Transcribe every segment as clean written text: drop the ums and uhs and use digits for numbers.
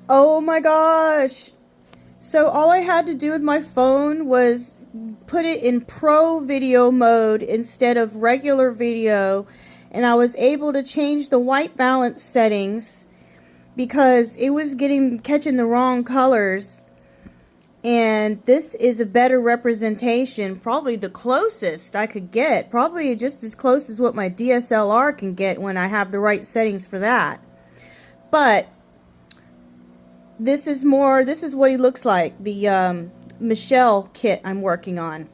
Oh my gosh. So all I had to do with my phone was put it in pro video mode instead of regular video, and I was able to change the white balance settings because it was catching the wrong colors. And this is a better representation, probably the closest I could get, probably just as close as what my DSLR can get when I have the right settings for that. But this is what he looks like, the Michelle kit I'm working on.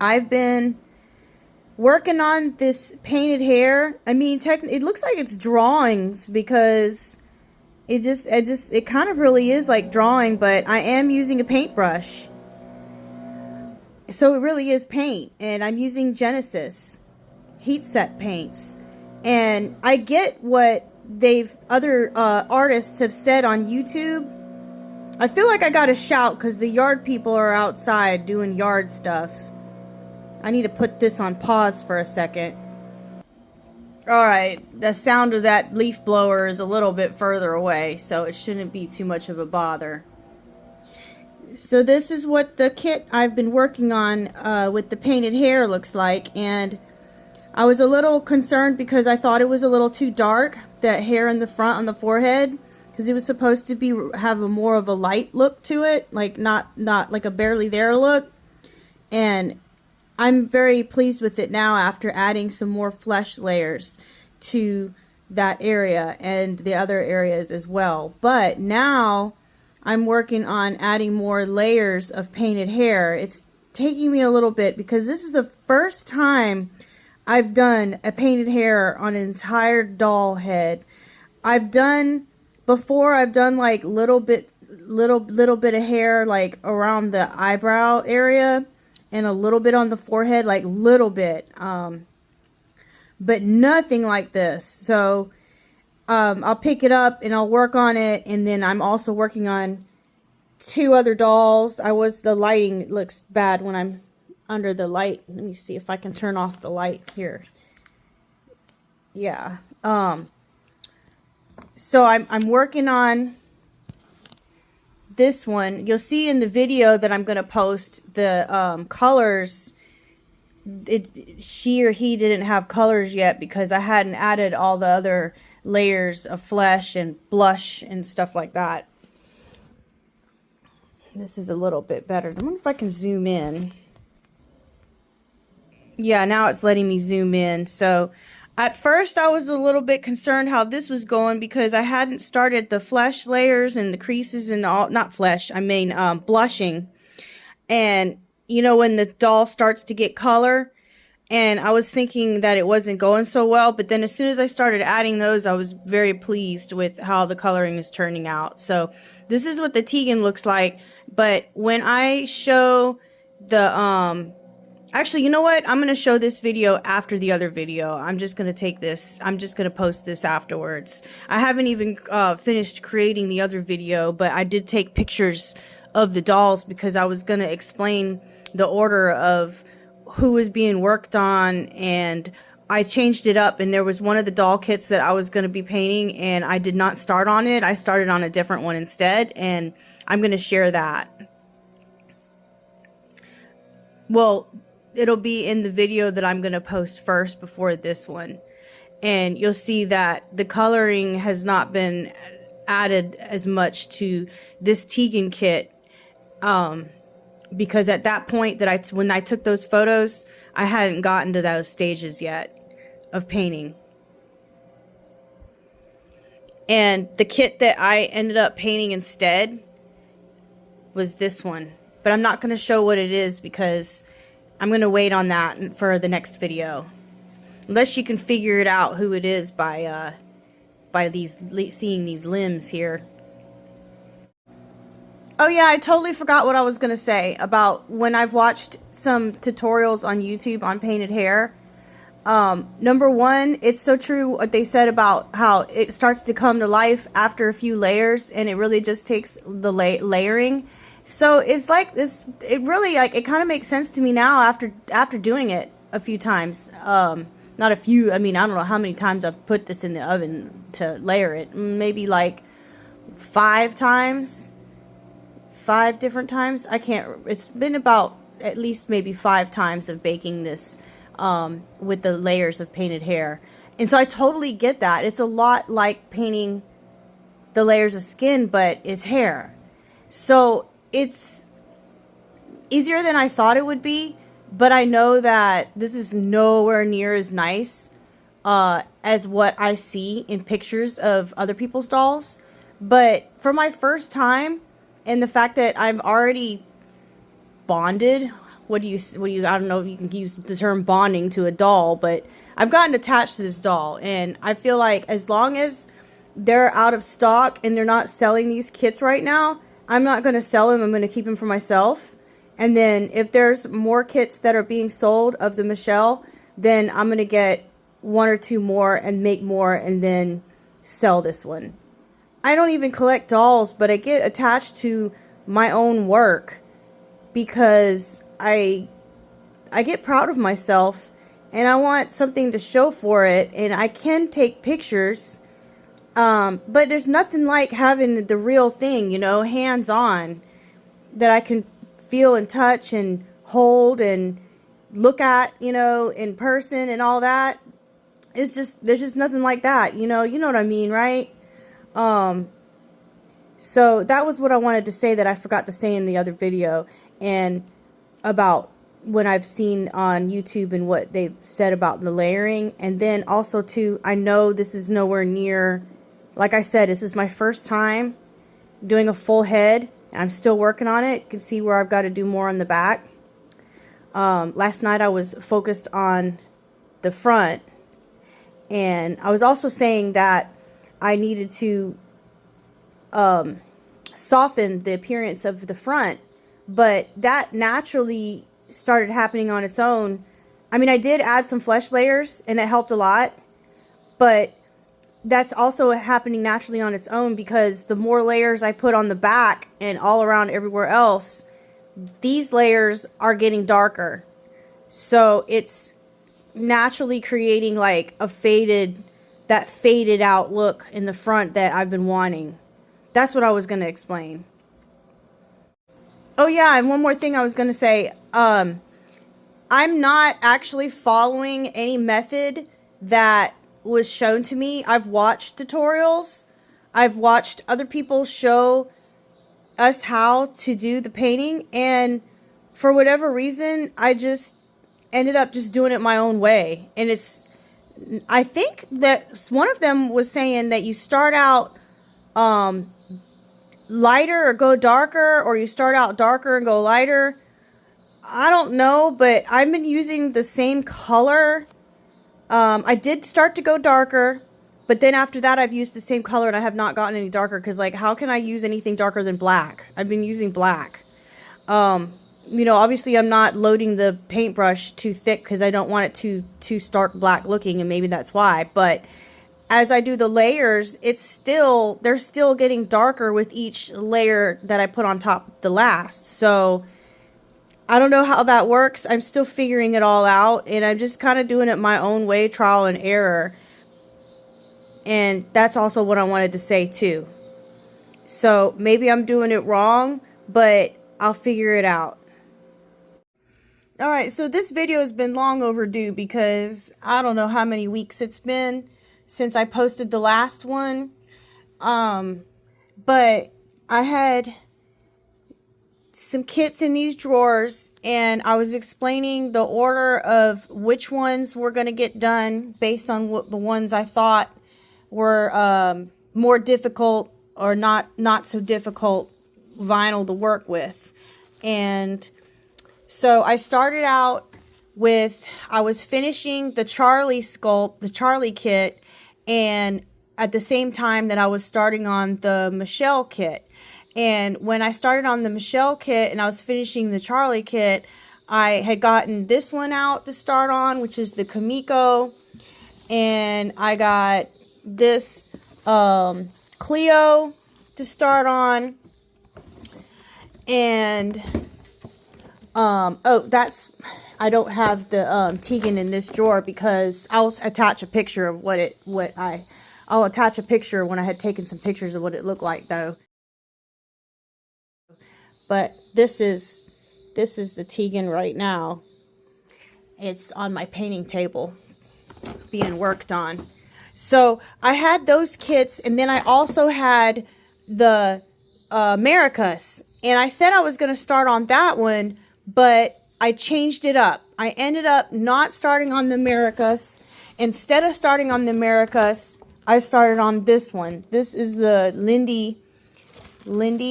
I've been working on this painted hair. I mean, it looks like it's drawings because it kind of really is like drawing, but I am using a paintbrush. So it really is paint, and I'm using Genesis heat set paints. And I get what other artists have said on YouTube. I feel like I gotta shout because the yard people are outside doing yard stuff. I need to put this on pause for a second. Alright, the sound of that leaf blower is a little bit further away, so it shouldn't be too much of a bother. So this is what the kit I've been working on with the painted hair looks like, and I was a little concerned because I thought it was a little too dark, that hair in the front on the forehead, because it was supposed to have a more of a light look to it, like not like a barely there look. And I'm very pleased with it now after adding some more flesh layers to that area and the other areas as well. But now I'm working on adding more layers of painted hair. It's taking me a little bit because this is the first time I've done a painted hair on an entire doll head. I've done like little bit of hair like around the eyebrow area and a little bit on the forehead, like little bit, but nothing like this. So I'll pick it up and I'll work on it, and then I'm also working on 2 other dolls. The lighting looks bad when I'm under the light. Let me see if I can turn off the light here. Yeah. So I'm working on this one. You'll see in the video that I'm going to post the colors. She or he didn't have colors yet because I hadn't added all the other layers of flesh and blush and stuff like that. This is a little bit better. I wonder if I can zoom in. Yeah, now it's letting me zoom in. So at first I was a little bit concerned how this was going because I hadn't started the flesh layers and the creases and all, not flesh, I mean blushing. And you know, when the doll starts to get color, and I was thinking that it wasn't going so well, but then as soon as I started adding those, I was very pleased with how the coloring is turning out. So this is what the Tegan looks like, but when I show the actually, you know what? I'm going to show this video after the other video. I'm just going to post this afterwards. I haven't even finished creating the other video, but I did take pictures of the dolls because I was going to explain the order of who was being worked on, and I changed it up, and there was one of the doll kits that I was going to be painting, and I did not start on it. I started on a different one instead, and I'm going to share that. Well, it'll be in the video that I'm going to post first before this one. And you'll see that the coloring has not been added as much to this Tegan kit. Because at that point when I took those photos, I hadn't gotten to those stages yet of painting. And the kit that I ended up painting instead was this one. But I'm not going to show what it is because I'm going to wait on that for the next video. Unless you can figure it out who it is by seeing these limbs here. Oh yeah, I totally forgot what I was going to say about when I've watched some tutorials on YouTube on painted hair. Number one, it's so true what they said about how it starts to come to life after a few layers, and it really just takes the layering. So it's like this, it really, like, it kind of makes sense to me now after doing it a few times. Not a few, I mean, I don't know how many times I've put this in the oven to layer it. Maybe like 5 times, 5 different times. I can't, it's been about at least maybe 5 times of baking this with the layers of painted hair. And so I totally get that. It's a lot like painting the layers of skin, but it's hair. So it's easier than I thought it would be, but I know that this is nowhere near as nice as what I see in pictures of other people's dolls. But for my first time, and the fact that I'm already bonded, I don't know if you can use the term bonding to a doll, but I've gotten attached to this doll, and I feel like as long as they're out of stock and they're not selling these kits right now, I'm not going to sell them. I'm going to keep them for myself. And then if there's more kits that are being sold of the Michelle, then I'm going to get 1 or 2 more and make more and then sell this one. I don't even collect dolls, but I get attached to my own work because I get proud of myself and I want something to show for it, and I can take pictures, but there's nothing like having the real thing, you know, hands-on, that I can feel and touch and hold and look at, you know, in person and all that. It's just, there's just nothing like that, you know what I mean, right? So that was what I wanted to say that I forgot to say in the other video, and about when I've seen on YouTube and what they've said about the layering. And then also too, I know this is nowhere near, like I said, this is my first time doing a full head, and I'm still working on it. You can see where I've got to do more on the back. Last night I was focused on the front, and I was also saying that I needed to soften the appearance of the front, but that naturally started happening on its own. I mean, I did add some flesh layers and it helped a lot, but that's also happening naturally on its own because the more layers I put on the back and all around everywhere else, these layers are getting darker. So it's naturally creating like a faded out look in the front that I've been wanting. That's what I was going to explain. Oh yeah, and one more thing I was going to say. I'm not actually following any method that was shown to me. I've watched tutorials. I've watched other people show us how to do the painting, and for whatever reason, I just ended up just doing it my own way. And I think that one of them was saying that you start out lighter or go darker, or you start out darker and go lighter. I don't know, but I've been using the same color. I did start to go darker, but then after that I've used the same color and I have not gotten any darker, because like, how can I use anything darker than black? I've been using black. You know, obviously I'm not loading the paintbrush too thick because I don't want it too stark black looking, and maybe that's why. But as I do the layers, they're still getting darker with each layer that I put on top of the last. So I don't know how that works. I'm still figuring it all out, and I'm just kind of doing it my own way, trial and error. And that's also what I wanted to say too. So maybe I'm doing it wrong, but I'll figure it out. Alright, so this video has been long overdue because I don't know how many weeks it's been since I posted the last one. But I had some kits in these drawers, and I was explaining the order of which ones were going to get done based on what the ones I thought were more difficult or not so difficult vinyl to work with. And so I started out with, I was finishing the Charlie sculpt, the Charlie kit, and at the same time that I was starting on the Michelle kit. And when I started on the Michelle kit and I was finishing the Charlie kit, I had gotten this one out to start on, which is the Kamiko. And I got this Clio to start on. And I don't have the Tegan in this drawer because I'll attach a picture of what I I'll attach a picture when I had taken some pictures of what it looked like though. But this is the Tegan right now. It's on my painting table being worked on. So I had those kits, and then I also had the Americas, and I said I was going to start on that one, but I changed it up. I ended up not starting on the Americas. Instead of starting on the Americas, I started on this one. This is the Lindy,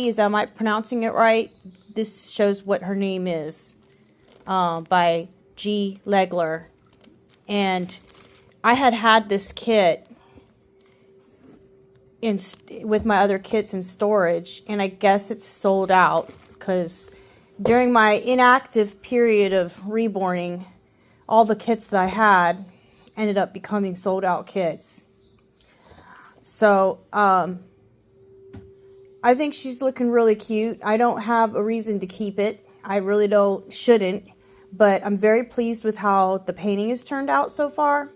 is am I pronouncing it right? This shows what her name is, by G. Legler. And I had this kit with my other kits in storage, and I guess it's sold out because during my inactive period of reborning, all the kits that I had ended up becoming sold out kits. So I think she's looking really cute. I don't have a reason to keep it. I really shouldn't, but I'm very pleased with how the painting has turned out so far.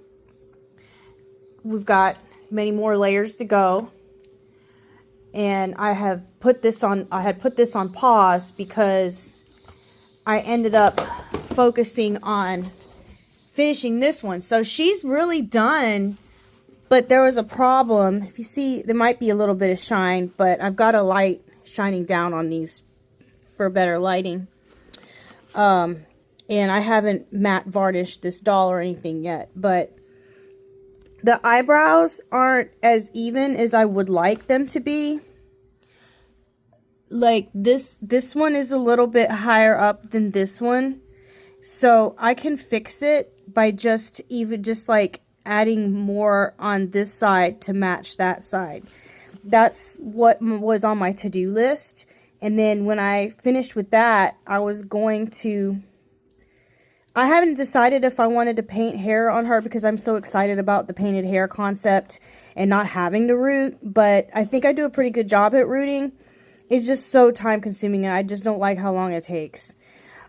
We've got many more layers to go. And I had put this on pause because I ended up focusing on finishing this one. So she's really done, but there was a problem. If you see, there might be a little bit of shine, but I've got a light shining down on these for better lighting. And I haven't matte varnished this doll or anything yet, but the eyebrows aren't as even as I would like them to be. Like this one is a little bit higher up than this one. So I can fix it by just like adding more on this side to match that side. That's what was on my to-do list. And then when I finished with that, I haven't decided if I wanted to paint hair on her because I'm so excited about the painted hair concept and not having to root. But I think I do a pretty good job at rooting. It's just so time consuming, and I just don't like how long it takes.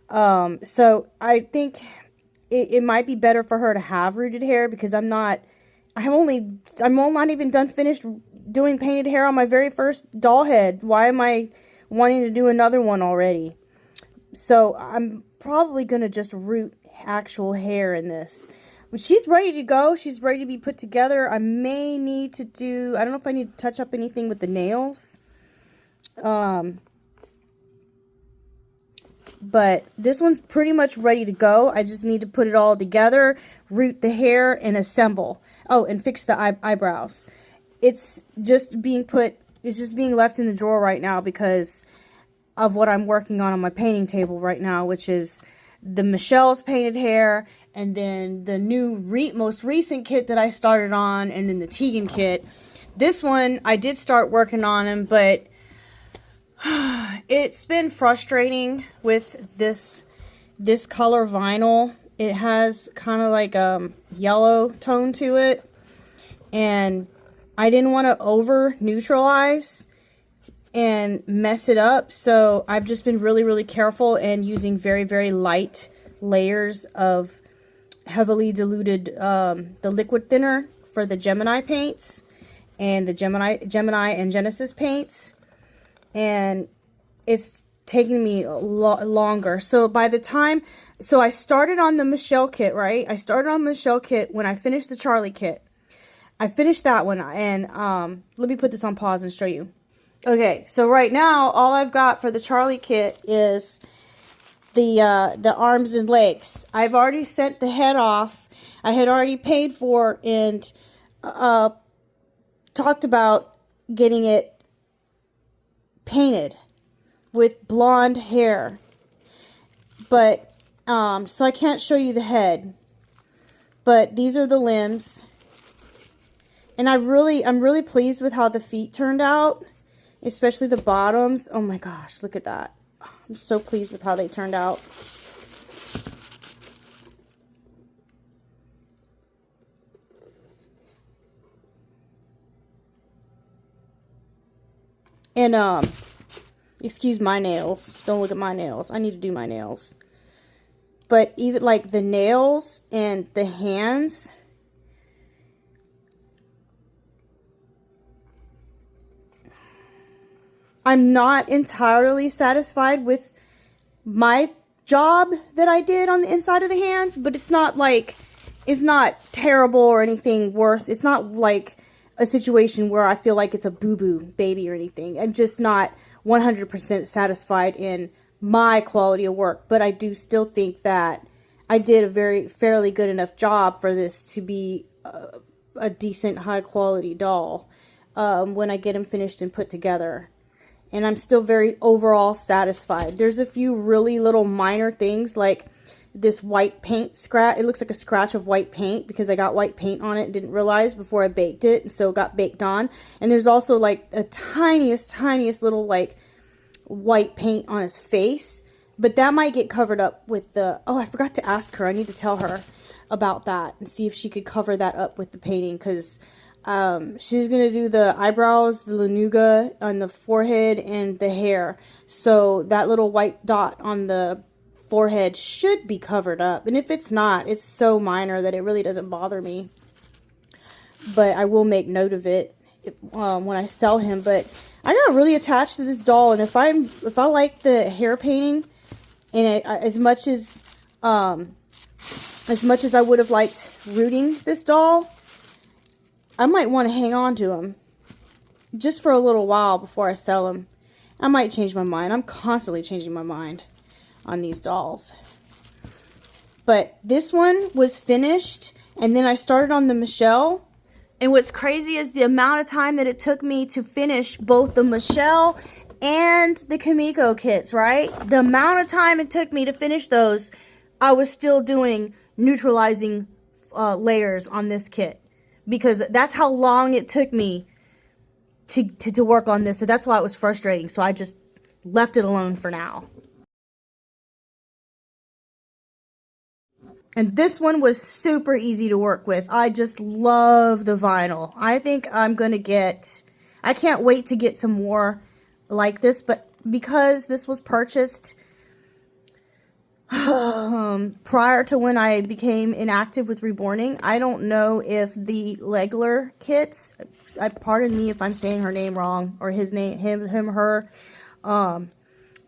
So I think it might be better for her to have rooted hair because I'm not even finished doing painted hair on my very first doll head. Why am I wanting to do another one already? So I'm probably going to just root actual hair in this. But she's ready to go. She's ready to be put together. I may need to do, I don't know if I need to touch up anything with the nails. But this one's pretty much ready to go. I just need to put it all together, root the hair, and assemble. Oh, and fix the eyebrows. It's just being left in the drawer right now because of what I'm working on my painting table right now, which is the Michelle's painted hair, and then the new most recent kit that I started on, and then the Tegan kit. This one, I did start working on him, but it's been frustrating with this color vinyl. It has kind of like a yellow tone to it, and I didn't want to over neutralize and mess it up, so I've just been really, really careful and using very, very light layers of heavily diluted the liquid thinner for the Gemini paints and the Gemini and Genesis paints, and it's taking me a lot longer. So by the time, so I started on the Michelle kit, right? I started on the Michelle kit when I finished the Charlie kit. I finished that one, and let me put this on pause and show you. Okay, so right now, all I've got for the Charlie kit is the arms and legs. I've already sent the head off. I had already paid for and talked about getting it painted with blonde hair. But, so I can't show you the head. But these are the limbs. And I'm really pleased with how the feet turned out. Especially the bottoms. Oh my gosh, look at that. I'm so pleased with how they turned out. And, excuse my nails. Don't look at my nails. I need to do my nails. But even like the nails and the hands, I'm not entirely satisfied with my job that I did on the inside of the hands, but it's not like, it's not terrible or anything it's not like a situation where I feel like it's a boo-boo baby or anything. I'm just not 100% satisfied in my quality of work, but I do still think that I did a fairly good enough job for this to be a decent high quality doll when I get them finished and put together. And I'm still very overall satisfied. There's a few really little minor things, like this white paint scratch. It looks like a scratch of white paint because I got white paint on it and didn't realize before I baked it, and so it got baked on. And there's also like a tiniest little like white paint on his face, but that might get covered up with the, oh, I forgot to ask her. I need to tell her about that and see if she could cover that up with the painting, because she's gonna do the eyebrows, the lanuga on the forehead, and the hair. So that little white dot on the forehead should be covered up, and if it's not, it's so minor that it really doesn't bother me. But I will make note of it when I sell him. But I got really attached to this doll, and if I like the hair painting, and as much as I would have liked rooting this doll, I might want to hang on to him just for a little while before I sell him. I might change my mind. I'm constantly changing my mind on these dolls. But this one was finished, and then I started on the Michelle. And what's crazy is the amount of time that it took me to finish both the Michelle and the Kimiko kits, right? The amount of time it took me to finish those, I was still doing neutralizing layers on this kit, because that's how long it took me to work on this. So that's why it was frustrating. So I just left it alone for now. And this one was super easy to work with. I just love the vinyl. I think I'm going to get, I can't wait to get some more like this, but because this was purchased prior to when I became inactive with reborning, I don't know if the Legler kits, pardon me if I'm saying her name wrong, or his name, her,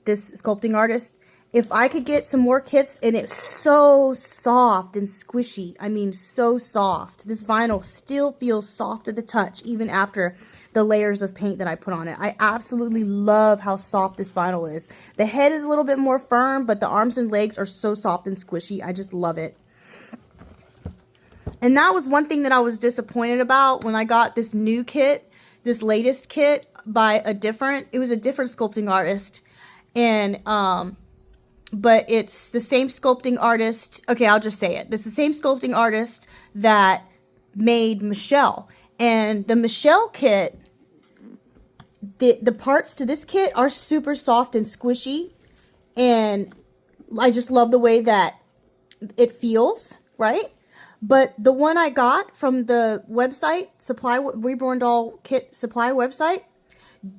this sculpting artist, if I could get some more kits, and it's so soft and squishy. I mean, so soft. This vinyl still feels soft to the touch, even after the layers of paint that I put on it. I absolutely love how soft this vinyl is. The head is a little bit more firm, but the arms and legs are so soft and squishy. I just love it. And that was one thing that I was disappointed about when I got this new kit, this latest kit by it was a different sculpting artist. And, but it's the same sculpting artist. Okay, I'll just say it. It's the same sculpting artist that made Michelle. And the Michelle kit, the parts to this kit are super soft and squishy. And I just love the way that it feels, right? But the one I got from the website, Reborn Doll Kit Supply website,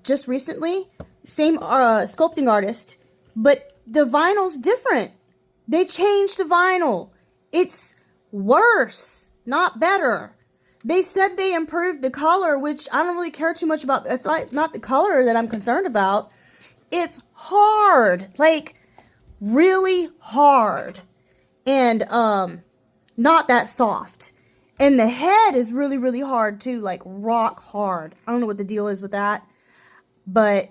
just recently, same sculpting artist, but the vinyl's different. They changed the vinyl. It's worse, not better. They said they improved the color, which I don't really care too much about. It's not the color that I'm concerned about. It's hard, like really hard, and not that soft. And the head is really, really hard too, like rock hard. I don't know what the deal is with that, but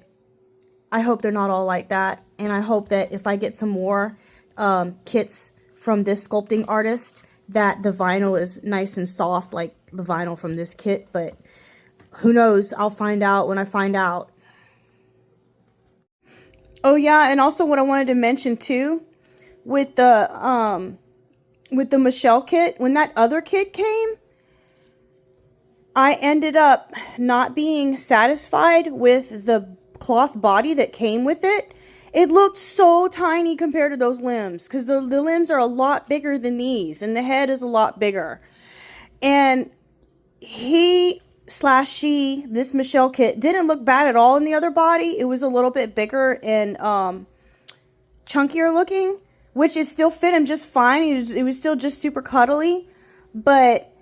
I hope they're not all like that. And I hope that if I get some more kits from this sculpting artist, that the vinyl is nice and soft like the vinyl from this kit. But who knows? I'll find out when I find out. Oh yeah, and also what I wanted to mention too, with the Michelle kit, when that other kit came, I ended up not being satisfied with the cloth body that came with it. It looked so tiny compared to those limbs, because the limbs are a lot bigger than these, and the head is a lot bigger. And she, this Michelle kit, didn't look bad at all in the other body. It was a little bit bigger and chunkier looking, which is still fit him just fine. It was still just super cuddly, but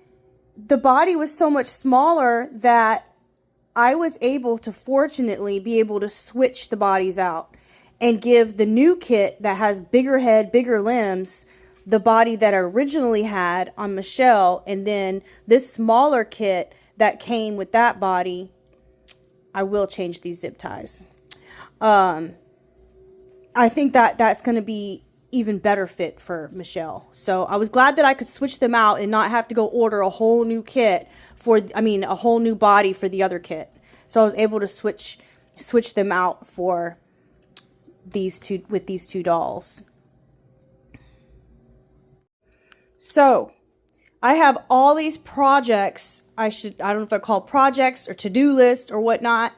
the body was so much smaller that I was able to fortunately be able to switch the bodies out and give the new kit that has bigger head, bigger limbs, the body that I originally had on Michelle, and then this smaller kit that came with that body. I will change these zip ties. I think that that's going to be even better fit for Michelle. So I was glad that I could switch them out and not have to go order a whole new kit for, I mean, a whole new body for the other kit. So I was able to switch them out for these two, with these two dolls. So I have all these projects. I don't know if they're called projects or to-do list or whatnot.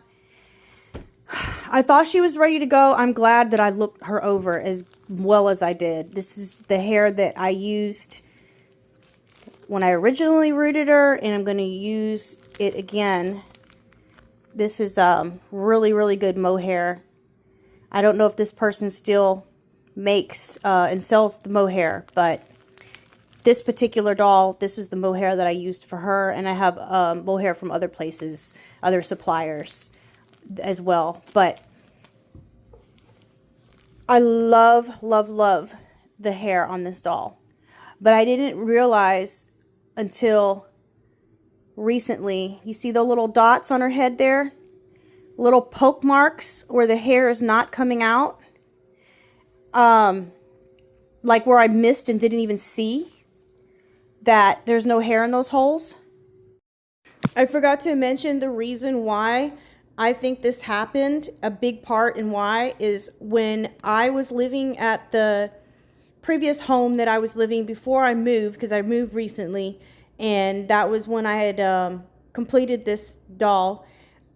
I thought she was ready to go. I'm glad that I looked her over as well as I did. This is the hair that I used when I originally rooted her, and I'm going to use it again. This is really, really good mohair. I don't know if this person still makes and sells the mohair, but this particular doll, this was the mohair that I used for her, and I have mohair from other places, other suppliers as well. But I love, love, love the hair on this doll. But I didn't realize until recently, you see the little dots on her head there? Little poke marks where the hair is not coming out. Like where I missed and didn't even see that there's no hair in those holes. I forgot to mention the reason why I think this happened. A big part in why is when I was living at the previous home that I was living before I moved, because I moved recently, and that was when I had completed this doll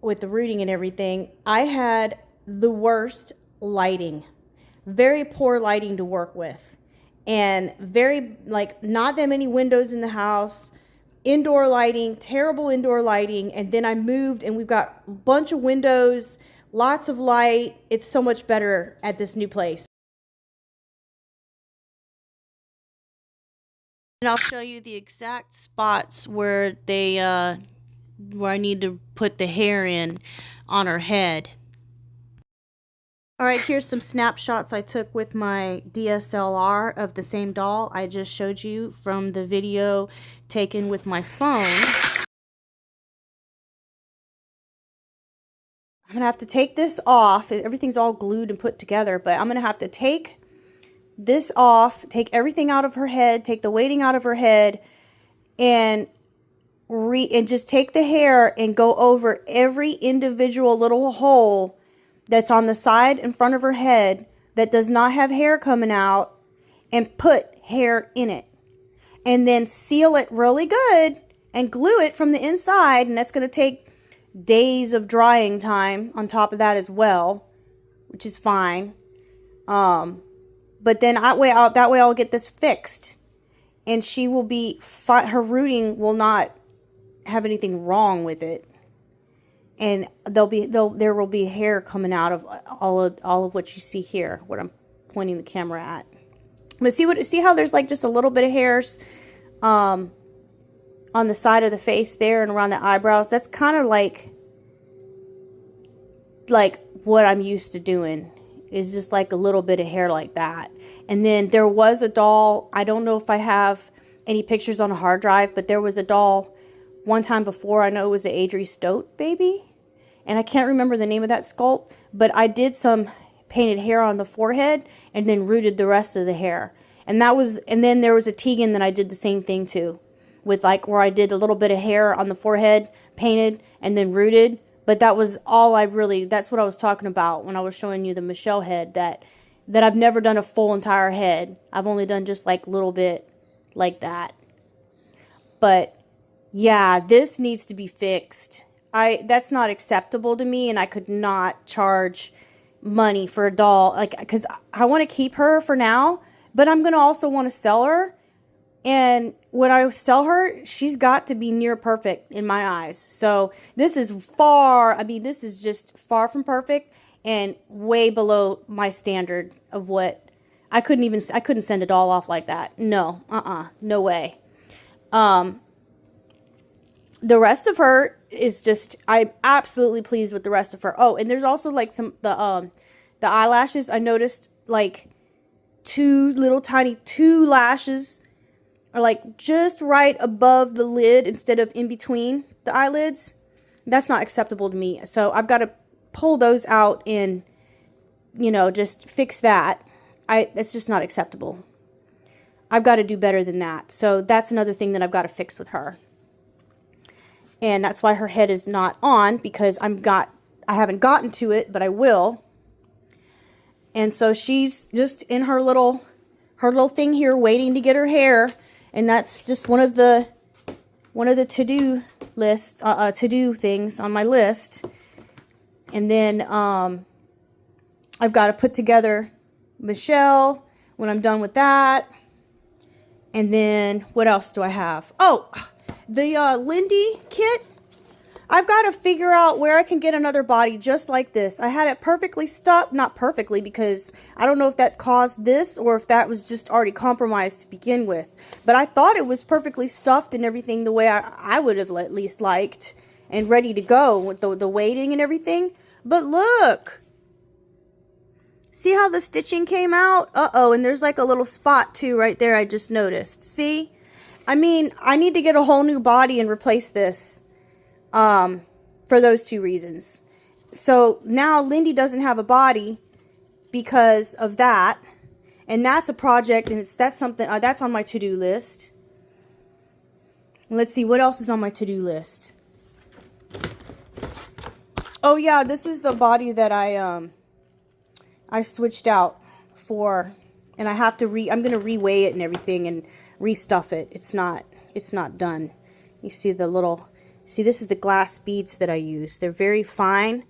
with the rooting and everything. I had the worst lighting, very poor lighting to work with, and very, like, not that many windows in the house, indoor lighting, terrible indoor lighting. And then I moved and we've got a bunch of windows, lots of light. It's so much better at this new place. And I'll show you the exact spots where they where I need to put the hair in on her head. All right, here's some snapshots I took with my DSLR of the same doll I just showed you from the video taken with my phone. I'm going to have to take this off. Everything's all glued and put together, but I'm going to have to take this off, take everything out of her head, take the weighting out of her head, and just take the hair and go over every individual little hole that's on the side in front of her head that does not have hair coming out, and put hair in it. And then seal it really good and glue it from the inside, and that's going to take days of drying time on top of that as well, which is fine. But then that way I'll get this fixed, and she will be fine. Her rooting will not have anything wrong with it. And there will be hair coming out of all of what you see here, what I'm pointing the camera at. But see how there's like just a little bit of hairs on the side of the face there and around the eyebrows? That's kind of like what I'm used to doing, is just like a little bit of hair like that. And then there was a doll, I don't know if I have any pictures on a hard drive, but there was a doll one time before. I know it was the Adri Stote baby, and I can't remember the name of that sculpt, but I did some painted hair on the forehead and then rooted the rest of the hair. And then there was a Tegan that I did the same thing to, with like where I did a little bit of hair on the forehead, painted, and then rooted. But that was all that's what I was talking about when I was showing you the Michelle head, that I've never done a full entire head. I've only done just like a little bit like that. But yeah, this needs to be fixed. That's not acceptable to me, and I could not charge money for a doll, like, because I want to keep her for now, but I'm going to also want to sell her. And when I sell her, she's got to be near perfect in my eyes. So this is this is just far from perfect and way below my standard of what I couldn't send a doll off like that. No, no way. The rest of her is just, I'm absolutely pleased with the rest of her. Oh, and there's also like the eyelashes. I noticed like two lashes are like just right above the lid instead of in between the eyelids. That's not acceptable to me. So I've got to pull those out and, you know, just fix that. That's just not acceptable. I've got to do better than that. So that's another thing that I've got to fix with her. And that's why her head is not on, because I haven't gotten to it, but I will. And so she's just in her little thing here waiting to get her hair. And that's just one of the to-do list, to-do things on my list. And then I've got to put together Michelle when I'm done with that. And then what else do I have? Oh, the Lindy kit. I've got to figure out where I can get another body just like this. I had it perfectly stuffed. Not perfectly, because I don't know if that caused this or if that was just already compromised to begin with. But I thought it was perfectly stuffed and everything the way I would have at least liked, and ready to go with the weighting and everything. But look. See how the stitching came out? Uh-oh, and there's like a little spot too right there I just noticed. See? I mean, I need to get a whole new body and replace this. For those two reasons. So now Lindy doesn't have a body because of that. And that's a project, and that's something that's on my to-do list. Let's see what else is on my to-do list. Oh yeah, this is the body that I switched out for, and I have to I'm going to reweigh it and everything and restuff it. It's not done. You see the little, this is the glass beads that I use. They're very fine,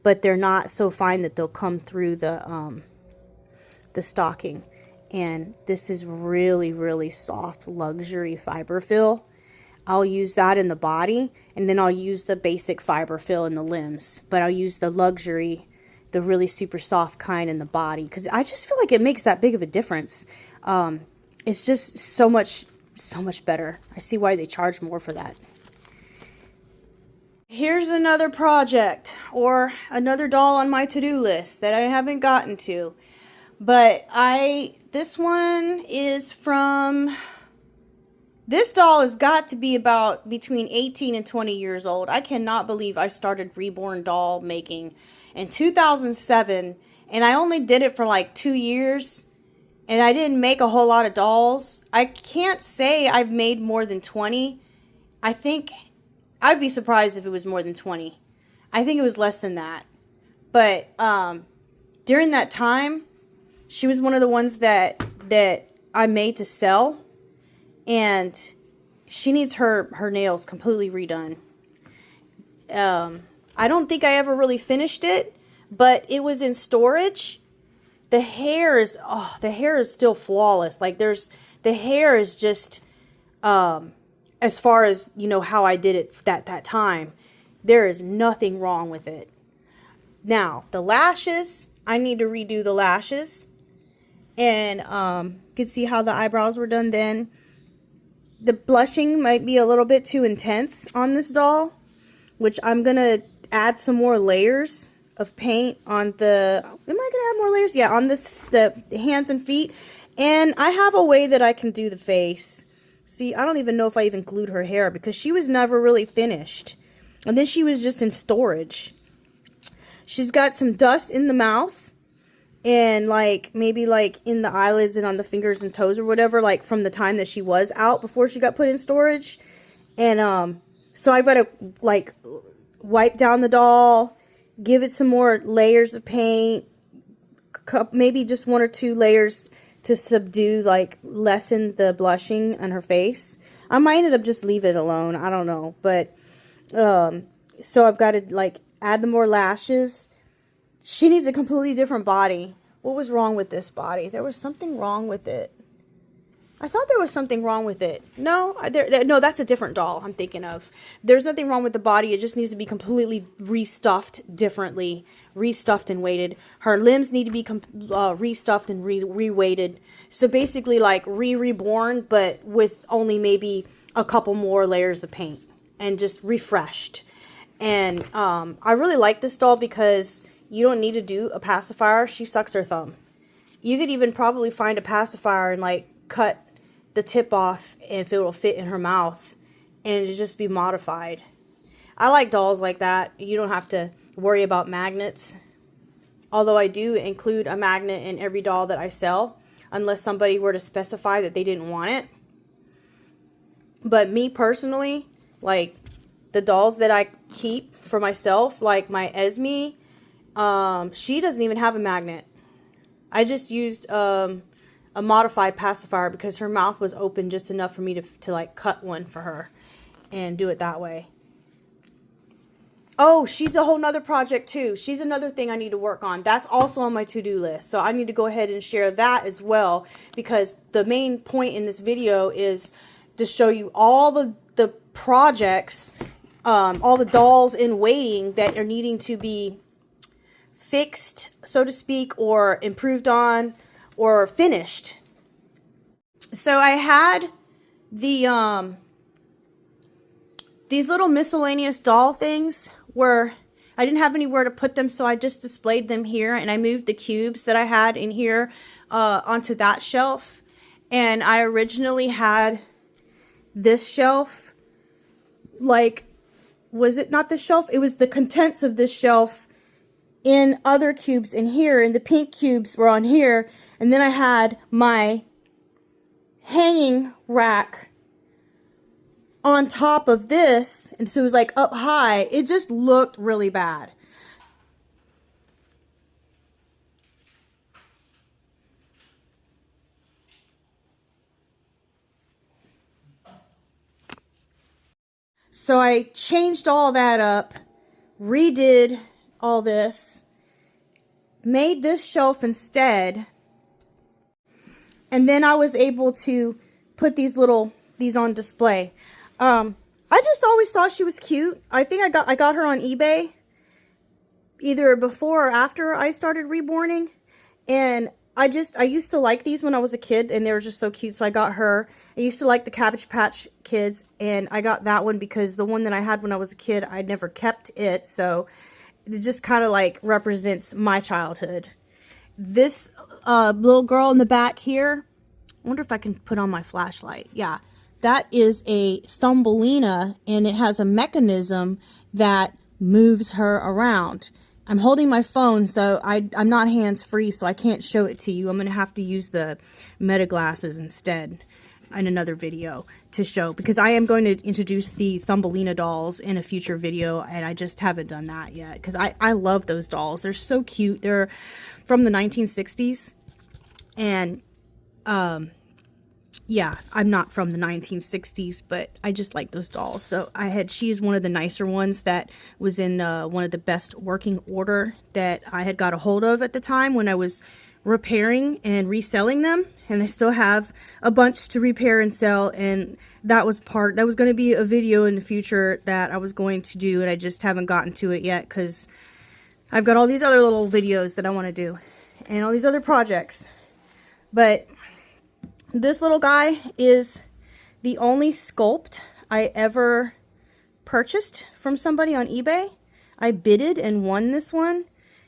but they're not so fine that they'll come through the stocking. And this is really, really soft luxury fiber fill. I'll use that in the body, and then I'll use the basic fiber fill in the limbs. But I'll use the luxury, the really super soft kind in the body, because I just feel like it makes that big of a difference. It's just so much better. I see why they charge more for that. Here's another project or another doll on my to-do list that I haven't gotten to. But this one is from, this doll has got to be about between 18 and 20 years old. I cannot believe I started Reborn doll making in 2007, and I only did it for like 2 years, and I didn't make a whole lot of dolls. I can't say I've made more than 20. I think I'd be surprised if it was more than 20. I think it was less than that. But during that time, she was one of the ones that I made to sell, and she needs her nails completely redone. I don't think I ever really finished it, but it was in storage. The hair is still flawless. Like the hair is just as far as, you know, how I did it that time, there is nothing wrong with it. Now, the lashes, I need to redo the lashes. And you can see how the eyebrows were done then. The blushing might be a little bit too intense on this doll, which I'm going to add some more layers of paint on the, am I going to add more layers? Yeah, on the hands and feet. And I have a way that I can do the face. See, I don't even know if I even glued her hair, because she was never really finished. And then she was just in storage. She's got some dust in the mouth. And like, maybe like in the eyelids and on the fingers and toes or whatever, like from the time that she was out before she got put in storage. And so I've got to like wipe down the doll, give it some more layers of paint, maybe just 1 or 2 layers to subdue, like lessen the blushing on her face. I might end up just leave it alone. I don't know. But so I've got to like add the more lashes. She needs a completely different body. What was wrong with this body? There was something wrong with it. I thought there was something wrong with it. No, no, that's a different doll I'm thinking of. There's nothing wrong with the body. It just needs to be completely restuffed differently. Restuffed and weighted. Her limbs need to be restuffed and re-weighted. So basically like reborn, but with only maybe a couple more layers of paint. and just refreshed. And I really like this doll because you don't need to do a pacifier. She sucks her thumb. You could even probably find a pacifier and like cut the tip off if it will fit in her mouth and it just be modified. I like dolls like that. You don't have to worry about magnets. Although I do include a magnet in every doll that I sell, unless somebody were to specify that they didn't want it. But me personally, like the dolls that I keep for myself, like my Esme, she doesn't even have a magnet. I just used a modified pacifier because her mouth was open just enough for me to like cut one for her and do it that way. Oh, she's a whole nother project too. She's another thing I need to work on. That's also on my to-do list. So I need to go ahead and share that as well, because the main point in this video is to show you all the projects, all the dolls in waiting that are needing to be fixed, so to speak, or improved on, or finished. So I had the these little miscellaneous doll things where I didn't have anywhere to put them, so I just displayed them here, and I moved the cubes that I had in here onto that shelf. And I originally had this shelf, like, was it not this shelf? It was the contents of this shelf in other cubes in here, and the pink cubes were on here, and then I had my hanging rack on top of this, and so it was like up high. It just looked really bad. So I changed all that up, redid all this, made this shelf instead, and then I was able to put these on display. I just always thought she was cute. I think I got her on eBay either before or after I started reborning, and I used to like these when I was a kid, and they were just so cute, so I got her. I used to like the Cabbage Patch Kids, and I got that one because the one that I had when I was a kid, I never kept it, so it just kind of like represents my childhood. This little girl in the back here, I wonder if I can put on my flashlight. Yeah, that is a Thumbelina, and it has a mechanism that moves her around. I'm holding my phone, so I'm not hands-free, so I can't show it to you. I'm going to have to use the Meta glasses instead in another video to show, because I am going to introduce the Thumbelina dolls in a future video, and I just haven't done that yet, because I love those dolls. They're so cute. They're from the 1960s, and yeah, I'm not from the 1960s, but I just like those dolls. So she is one of the nicer ones that was in one of the best working order that I had got a hold of at the time when I was repairing and reselling them. And I still have a bunch to repair and sell, and that was going to be a video in the future that I was going to do, and I just haven't gotten to it yet because I've got all these other little videos that I want to do and all these other projects. But this little guy is the only sculpt I ever purchased from somebody on eBay. I bidded and won this one.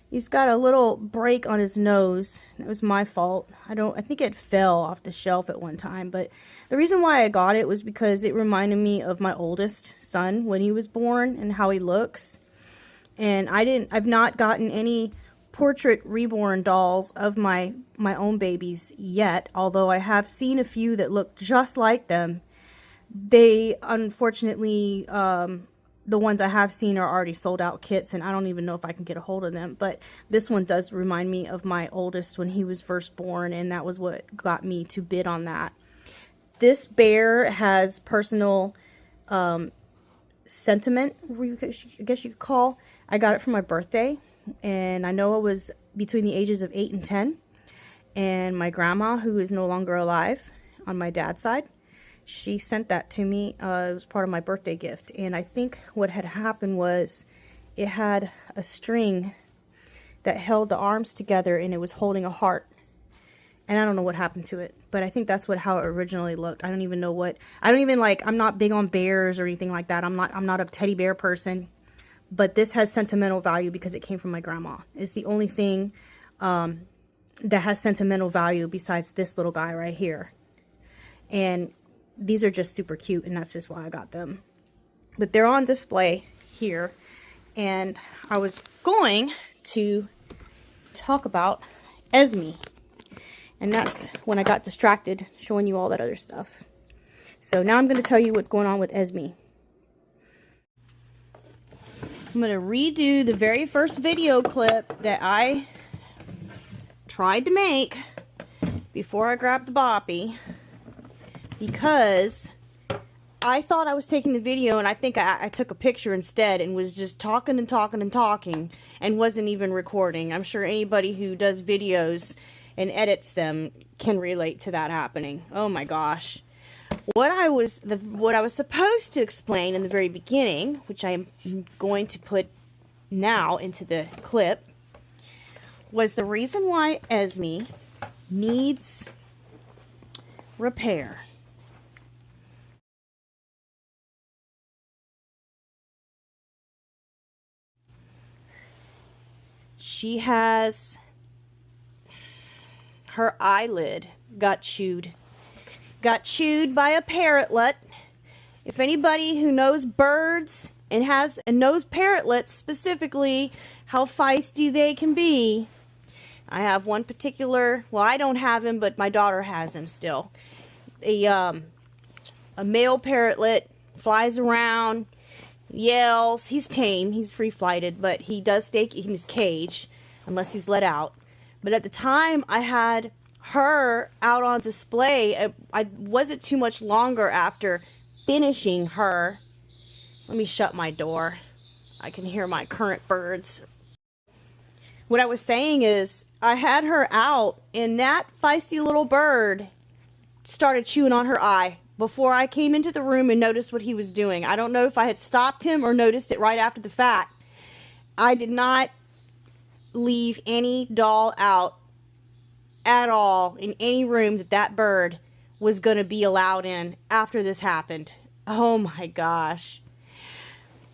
He's got a little break on his nose. That was my fault. I think it fell off the shelf at one time, but the reason why I got it was because it reminded me of my oldest son when he was born and how he looks. And I've not gotten any portrait reborn dolls of my own babies yet, although I have seen a few that look just like them. They unfortunately, the ones I have seen are already sold out kits, and I don't even know if I can get a hold of them. But this one does remind me of my oldest when he was first born, and that was what got me to bid on that. This bear has personal sentiment, I guess you could call. I got it for my birthday, and I know it was between the ages of 8 and 10. And my grandma, who is no longer alive on my dad's side, she sent that to me. It was part of my birthday gift. And I think what had happened was it had a string that held the arms together, and it was holding a heart. And I don't know what happened to it, but I think that's how it originally looked. I don't even know what, I don't even like, I'm not big on bears or anything like that. I'm not a teddy bear person, but this has sentimental value because it came from my grandma. It's the only thing that has sentimental value besides this little guy right here. And these are just super cute, and that's just why I got them. But they're on display here, and I was going to talk about Esme. And that's when I got distracted showing you all that other stuff. So now I'm going to tell you what's going on with Esme. I'm going to redo the very first video clip that I tried to make before I grabbed the boppy, because I thought I was taking the video, and I think I took a picture instead and was just talking and talking and talking and wasn't even recording. I'm sure anybody who does videos and edits them can relate to that happening. Oh my gosh. What I was supposed to explain in the very beginning, which I am going to put now into the clip, was the reason why Esme needs repair. She has, her eyelid got chewed by a parrotlet. If anybody who knows birds and knows parrotlets specifically, how feisty they can be. I have one particular, well, I don't have him, but my daughter has him still. A male parrotlet flies around, yells. He's tame, he's free-flighted, but he does stay in his cage unless he's let out. But at the time I had her out on display, I wasn't too much longer after finishing her. Let me shut my door. I can hear my current birds. What I was saying is, I had her out, and that feisty little bird started chewing on her eye before I came into the room and noticed what he was doing. I don't know if I had stopped him or noticed it right after the fact. I did not leave any doll out at all in any room that bird was going to be allowed in after this happened. Oh my gosh.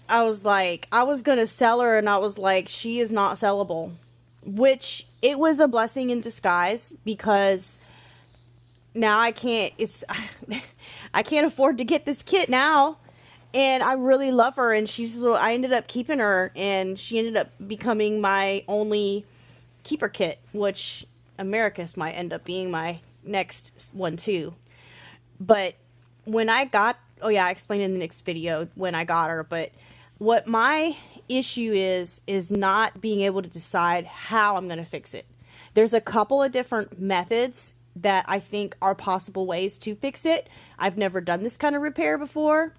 I was like, I was going to sell her, and I was like, she is not sellable. Which, it was a blessing in disguise, because now I can't afford to get this kit now. And I really love her, and I ended up keeping her, and she ended up becoming my only keeper kit, which Americus might end up being my next one too. But when I got, oh yeah, I explained in the next video when I got her, but what my issue is not being able to decide how I'm going to fix it. There's a couple of different methods that I think are possible ways to fix it. I've never done this kind of repair before,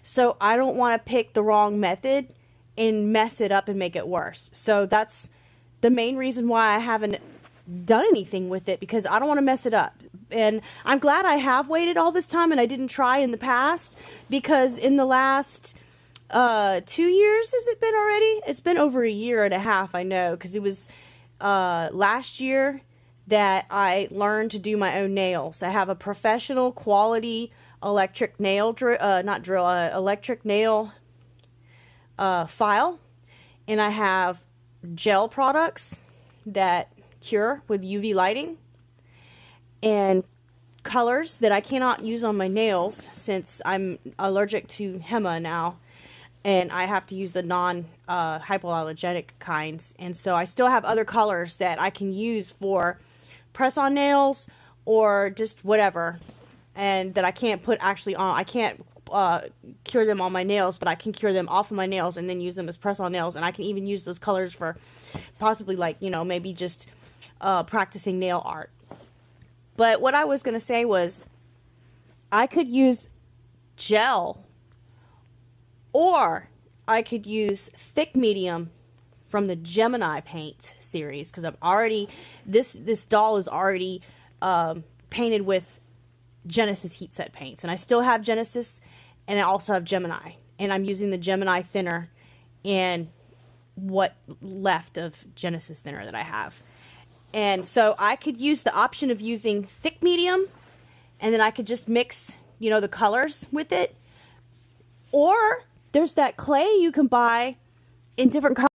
so I don't want to pick the wrong method and mess it up and make it worse. So that's the main reason why I haven't done anything with it, because I don't want to mess it up. And I'm glad I have waited all this time and I didn't try in the past, because in the last 2 years, has it been already? It's been over a year and a half, I know, because it was last year that I learned to do my own nails. I have a professional quality electric nail electric nail file, and I have gel products that cure with UV lighting, and colors that I cannot use on my nails since I'm allergic to henna now, and I have to use the non-hypoallergenic kinds. And so I still have other colors that I can use for press-on nails or just whatever, and that I can't put actually on. I can't cure them on my nails, but I can cure them off of my nails and then use them as press-on nails. And I can even use those colors for possibly, like, you know, maybe just practicing nail art. But what I was going to say was, I could use gel, or I could use thick medium from the Gemini paint series, because I'm already, this doll is already painted with Genesis heat set paints, and I still have Genesis, and I also have Gemini, and I'm using the Gemini thinner and what left of Genesis thinner that I have. And so I could use the option of using thick medium, and then I could just mix, you know, the colors with it. Or there's that clay you can buy in different colors.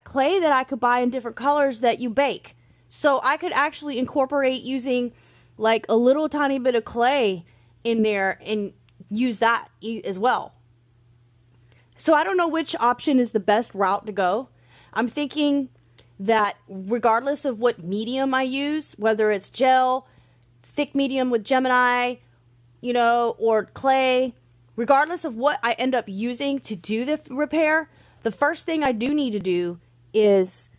Clay that I could buy in different colors that you bake. So I could actually incorporate using like a little tiny bit of clay in there and use that as well. So I don't know which option is the best route to go. I'm thinking that regardless of what medium I use, whether it's gel, thick medium with Gemini, you know, or clay, regardless of what I end up using to do the repair, the first thing I do need to do is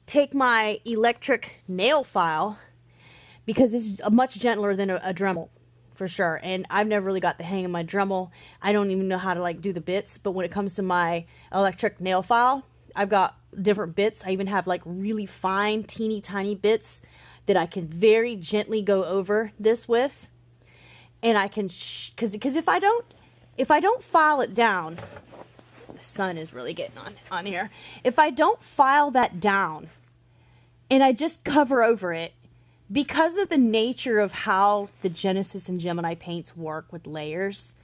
take my electric nail file, because it's much gentler than a Dremel for sure. And I've never really got the hang of my Dremel. I don't even know how to like do the bits, but when it comes to my electric nail file, I've got different bits. I even have like really fine, teeny tiny bits that I can very gently go over this with. And I can, because if I don't file it down, the sun is really getting on here. If I don't file that down and I just cover over it, because of the nature of how the Genesis and Gemini paints work with layers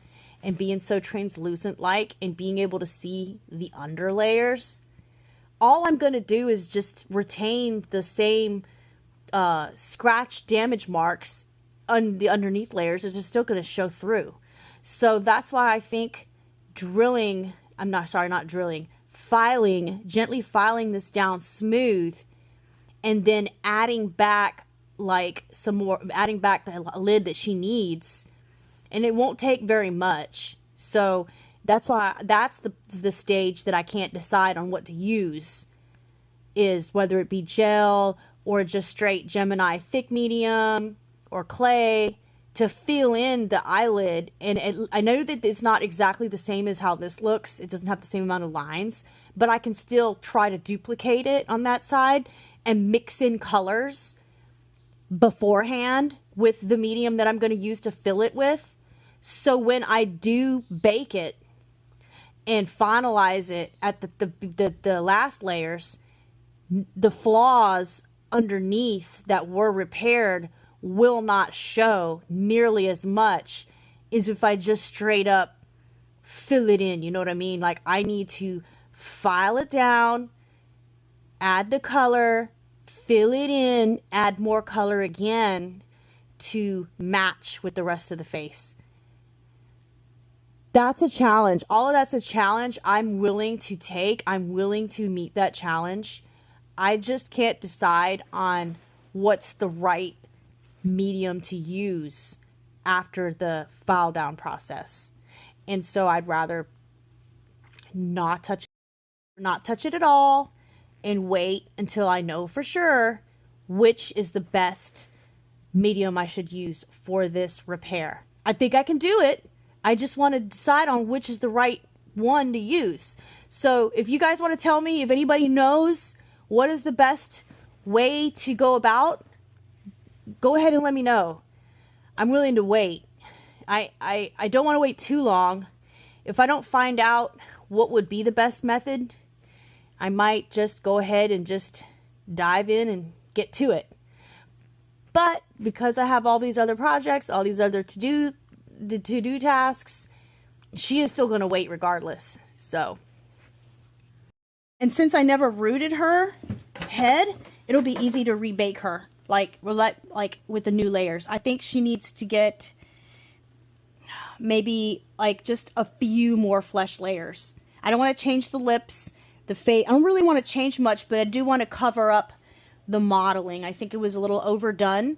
and being so translucent like and being able to see the under layers, all I'm going to do is just retain the same scratch damage marks on the underneath layers. It's just still going to show through. So that's why I think gently filing this down smooth, and then adding back the lid that she needs, and it won't take very much. So that's why that's the stage that I can't decide on what to use, is whether it be gel or just straight Gemini thick medium or clay to fill in the eyelid. And I know that it's not exactly the same as how this looks. It doesn't have the same amount of lines, but I can still try to duplicate it on that side and mix in colors beforehand with the medium that I'm going to use to fill it with. So when I do bake it and finalize it at the last layers, the flaws underneath that were repaired will not show nearly as much as if I just straight up fill it in. You know what I mean? Like, I need to file it down, add the color, fill it in, add more color again to match with the rest of the face. That's a challenge. All of that's a challenge I'm willing to take. I'm willing to meet that challenge. I just can't decide on what's the right medium to use after the file down process. And so I'd rather not touch it at all and wait until I know for sure which is the best medium I should use for this repair. I think I can do it. I just want to decide on which is the right one to use. So if you guys want to tell me, if anybody knows what is the best way to go about, go ahead and let me know. I'm willing to wait. I don't want to wait too long. If I don't find out what would be the best method, I might just go ahead and just dive in and get to it. But because I have all these other projects, all these other to-do tasks, she is still going to wait regardless. So, and since I never rooted her head, it'll be easy to rebake her like with the new layers. I think she needs to get maybe like just a few more flesh layers. I don't want to change the lips, the face. I don't really want to change much, but I do want to cover up the modeling. I think it was a little overdone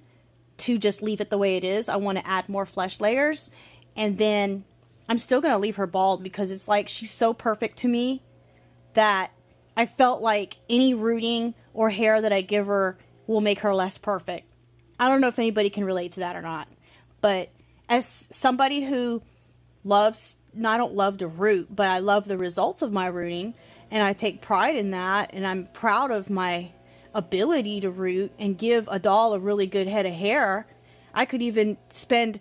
to just leave it the way it is. I want to add more flesh layers, and then I'm still going to leave her bald because it's like she's so perfect to me that I felt like any rooting or hair that I give her will make her less perfect. I don't know if anybody can relate to that or not, but as somebody who loves, no, I don't love to root, but I love the results of my rooting, and I take pride in that, and I'm proud of my ability to root and give a doll a really good head of hair. I could even spend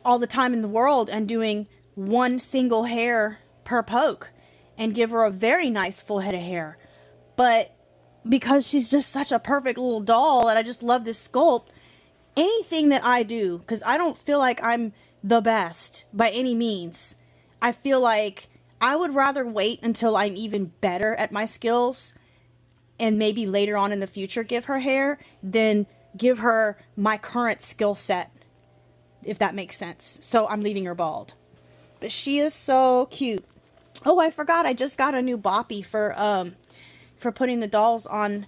all the time in the world and doing one single hair per poke and give her a very nice full head of hair. But because she's just such a perfect little doll, and I just love this sculpt. Anything that I do, because I don't feel like I'm the best by any means. I feel like I would rather wait until I'm even better at my skills and maybe later on in the future give her hair than give her my current skill set, if that makes sense. So I'm leaving her bald. But she is so cute. Oh, I forgot, I just got a new boppy for putting the dolls on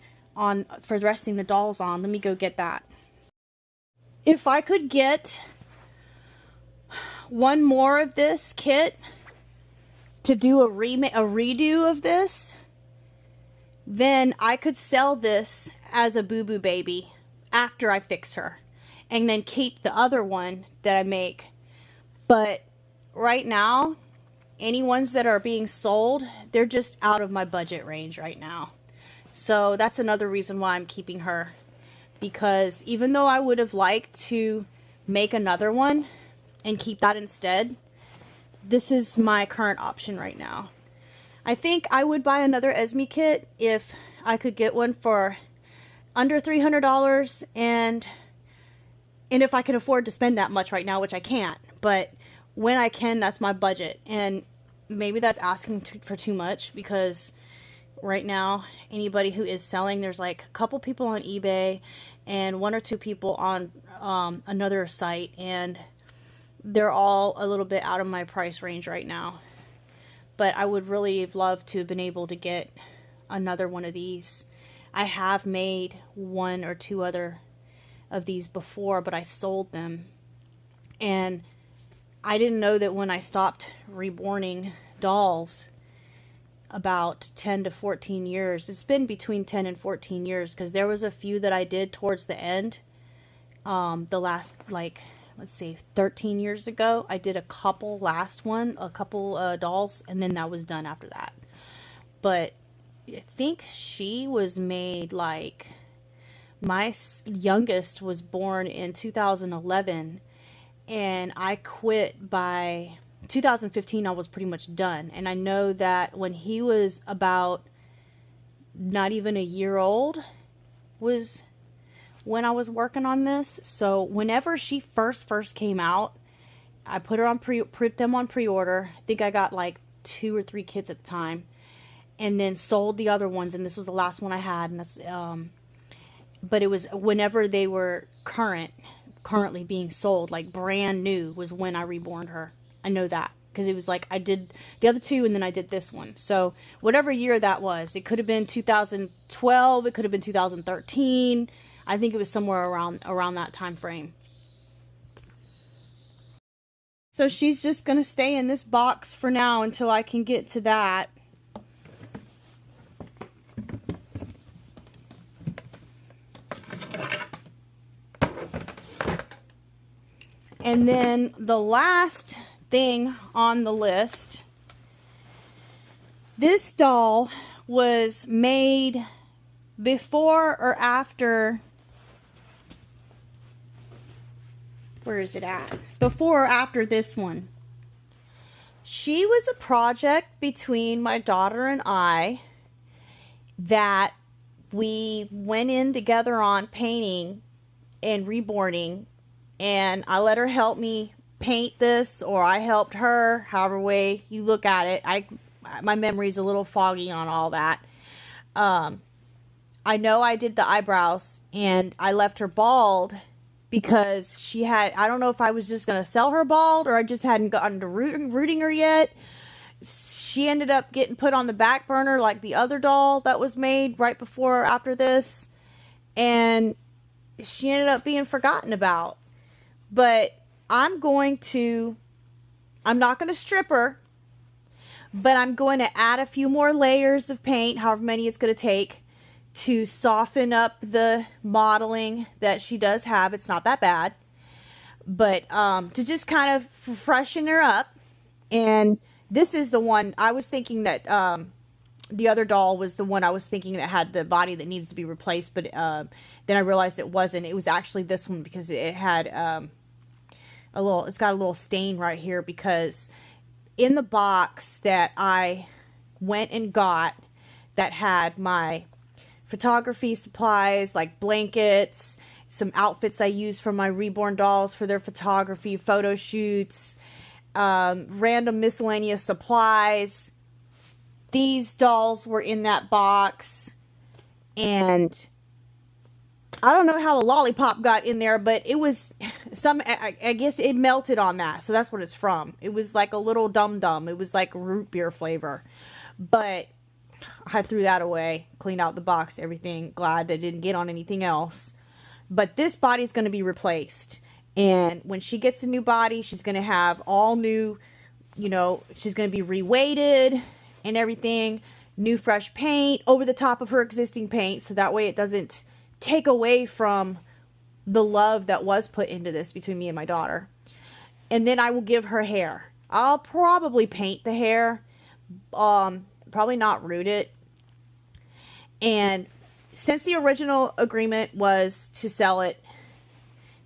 for resting the dolls on. Let me go get that. If I could get one more of this kit to do a redo of this, then I could sell this as a Boo Boo baby after I fix her, and then keep the other one that I make. But right now, any ones that are being sold, they're just out of my budget range right now. So that's another reason why I'm keeping her. Because even though I would have liked to make another one and keep that instead, this is my current option right now. I think I would buy another Esme kit if I could get one for under $300, and if I can afford to spend that much right now, which I can't. But when I can, that's my budget. And maybe that's asking for too much, because right now, anybody who is selling, there's like a couple people on eBay and 1 or 2 people on another site, and they're all a little bit out of my price range right now. But I would really love to have been able to get another one of these. I have made 1 or 2 other of these before, but I sold them. And I didn't know that when I stopped reborning dolls about 10 to 14 years. It's been between 10 and 14 years, because there was a few that I did towards the end. The last, like, let's see, 13 years ago, I did a couple dolls, and then that was done after that. But I think she was made, like, my youngest was born in 2011, and I quit by 2015. I was pretty much done. And I know that when he was about not even a year old was when I was working on this. So whenever she first came out, I put her on put them on pre-order. I think I got like 2 or 3 kits at the time, and then sold the other ones, and this was the last one I had. And that's but it was whenever they were currently being sold, like brand new, was when I reborned her. I know that, because it was like I did the other 2 and then I did this one. So whatever year that was, it could have been 2012, it could have been 2013. I think it was somewhere around that time frame. So she's just gonna stay in this box for now until I can get to that. And then the last thing on the list, this doll was made before or after, where is it at? Before or after this one. She was a project between my daughter and I that we went in together on painting and reborning. And I let her help me paint this, or I helped her, however way you look at it. My memory's a little foggy on all that. I know I did the eyebrows, and I left her bald because she had, I don't know if I was just going to sell her bald, or I just hadn't gotten to rooting her yet. She ended up getting put on the back burner like the other doll that was made right before or after this. And she ended up being forgotten about. But I'm not going to strip her, but I'm going to add a few more layers of paint, however many it's going to take, to soften up the modeling that she does have. It's not that bad, but to just kind of freshen her up. And this is the one I was thinking that the other doll was the one I was thinking that had the body that needs to be replaced, but then I realized it wasn't. It was actually this one, because it had it's got a little stain right here, because in the box that I went and got that had my photography supplies like blankets, some outfits I use for my Reborn dolls for their photography, photo shoots, random miscellaneous supplies. These dolls were in that box, and I don't know how a lollipop got in there, but it was I guess it melted on that, so that's what it's from. It was like a little dum-dum. It was like root beer flavor, but I threw that away, cleaned out the box, everything. Glad that didn't get on anything else. But this body's going to be replaced. And when she gets a new body, she's going to have all new, you know, she's going to be reweighted and everything. New fresh paint over the top of her existing paint. So that way it doesn't take away from the love that was put into this between me and my daughter. And then I will give her hair. I'll probably paint the hair. Probably not root it. And since the original agreement was to sell it,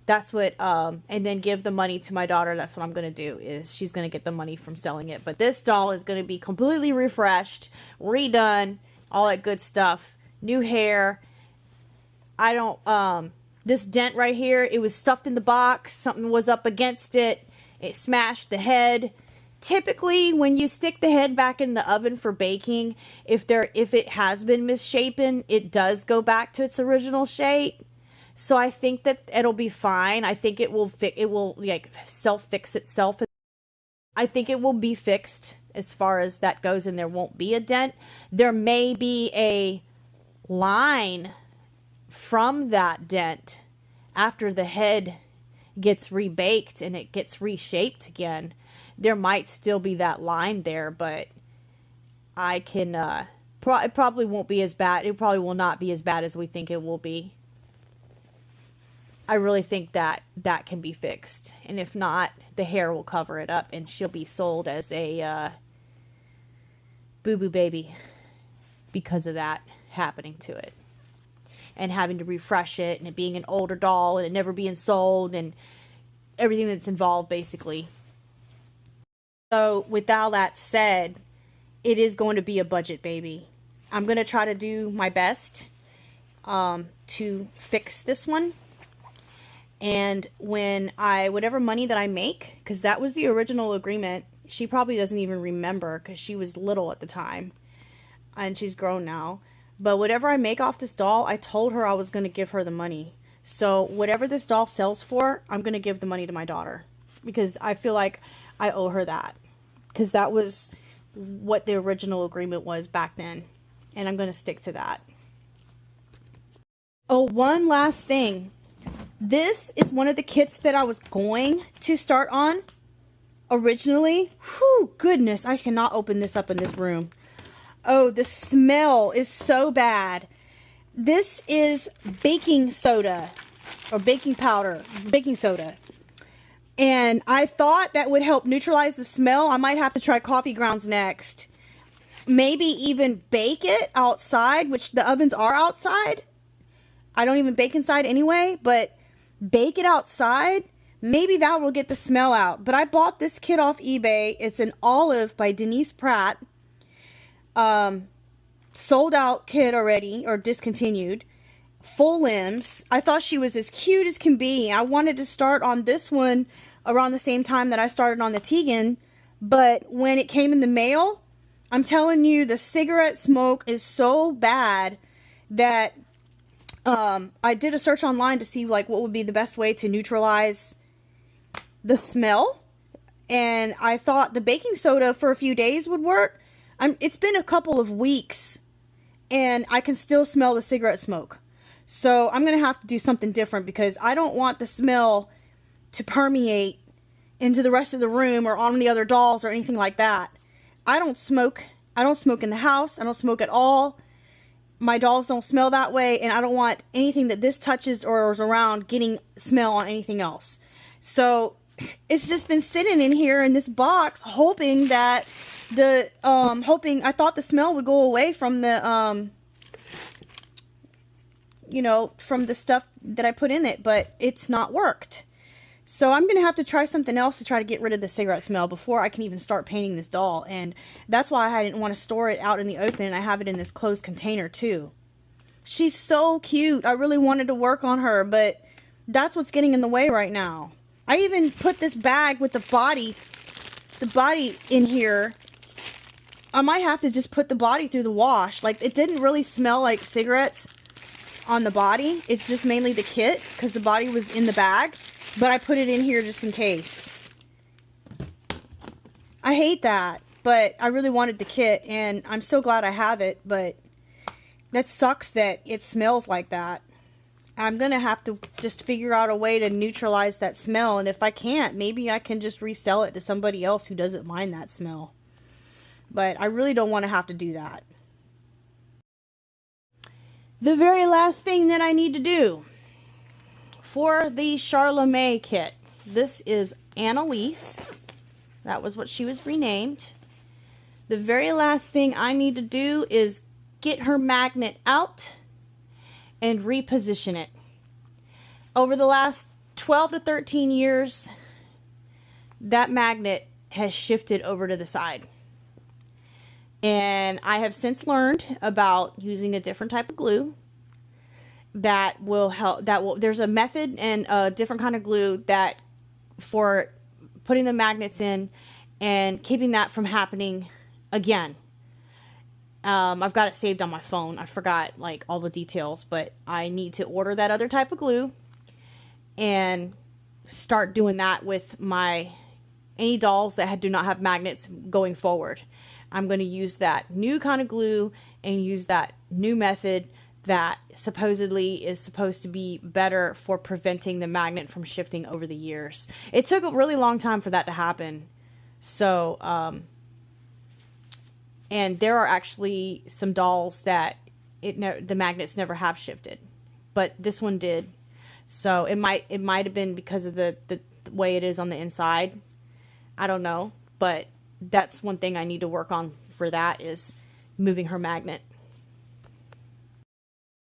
that's what, and then give the money to my daughter, that's what I'm going to do, is she's going to get the money from selling it. But this doll is going to be completely refreshed, redone, all that good stuff. New hair. I don't, this dent right here, it was stuffed in the box. Something was up against it. It smashed the head. Typically, when you stick the head back in the oven for baking, if it has been misshapen, it does go back to its original shape. So I think that it'll be fine. I think it will like self-fix itself. I think it will be fixed as far as that goes, and there won't be a dent. There may be a line from that dent after the head gets rebaked and it gets reshaped again. There might still be that line there, but I can, it probably won't be as bad. It probably will not be as bad as we think it will be. I really think that that can be fixed. And if not, the hair will cover it up and she'll be sold as a boo-boo baby because of that happening to it. And having to refresh it and it being an older doll and it never being sold and everything that's involved, basically. So with all that said, it is going to be a budget baby. I'm going to try to do my best to fix this one. And when whatever money that I make, because that was the original agreement, she probably doesn't even remember because she was little at the time. And she's grown now. But whatever I make off this doll, I told her I was going to give her the money. So whatever this doll sells for, I'm going to give the money to my daughter. Because I feel like I owe her that. Because that was what the original agreement was back then. And I'm going to stick to that. Oh, one last thing. This is one of the kits that I was going to start on originally. Whew, goodness, I cannot open this up in this room. Oh, the smell is so bad. This is baking soda or baking powder, baking soda. And I thought that would help neutralize the smell. I might have to try coffee grounds next. Maybe even bake it outside, which the ovens are outside. I don't even bake inside anyway, but bake it outside. Maybe that will get the smell out. But I bought this kit off eBay. It's an Olive by Denise Pratt. Sold out kit already, or discontinued. Full limbs. I thought she was as cute as can be. I wanted to start on this one around the same time that I started on the Tegan, but when it came in the mail, I'm telling you, the cigarette smoke is so bad that I did a search online to see like what would be the best way to neutralize the smell, and I thought the baking soda for a few days would work. It's been a couple of weeks and I can still smell the cigarette smoke. So I'm going to have to do something different because I don't want the smell to permeate into the rest of the room or on the other dolls or anything like that. I don't smoke. I don't smoke in the house. I don't smoke at all. My dolls don't smell that way, and I don't want anything that this touches or is around getting smell on anything else. So it's just been sitting in here in this box hoping that I thought the smell would go away from the you know, from the stuff that I put in it, but it's not worked. So I'm going to have to try something else to try to get rid of the cigarette smell before I can even start painting this doll. And that's why I didn't want to store it out in the open, and I have it in this closed container too. She's so cute. I really wanted to work on her, but that's what's getting in the way right now. I even put this bag with the body in here. I might have to just put the body through the wash. Like, it didn't really smell like cigarettes on the body. It's just mainly the kit, because the body was in the bag. But I put it in here just in case. I hate that, but I really wanted the kit, and I'm so glad I have it, but that sucks that it smells like that. I'm gonna have to just figure out a way to neutralize that smell, and if I can't, maybe I can just resell it to somebody else who doesn't mind that smell. But I really don't want to have to do that. The very last thing that I need to do for the Charlemagne kit. This is Annalise. That was what she was renamed. The very last thing I need to do is get her magnet out and reposition it. Over the last 12 to 13 years, that magnet has shifted over to the side. And I have since learned about using a different type of glue that will help. There's a method and a different kind of glue that for putting the magnets in and keeping that from happening again. I've got it saved on my phone. I forgot like all the details, but I need to order that other type of glue and start doing that with any dolls that do not have magnets going forward. I'm going to use that new kind of glue and use that new method that supposedly is supposed to be better for preventing the magnet from shifting over the years. It took a really long time for that to happen. So, and there are actually some dolls that the magnets never have shifted, but this one did. So it might have been because of the way it is on the inside. I don't know, but that's one thing I need to work on for that, is moving her magnet.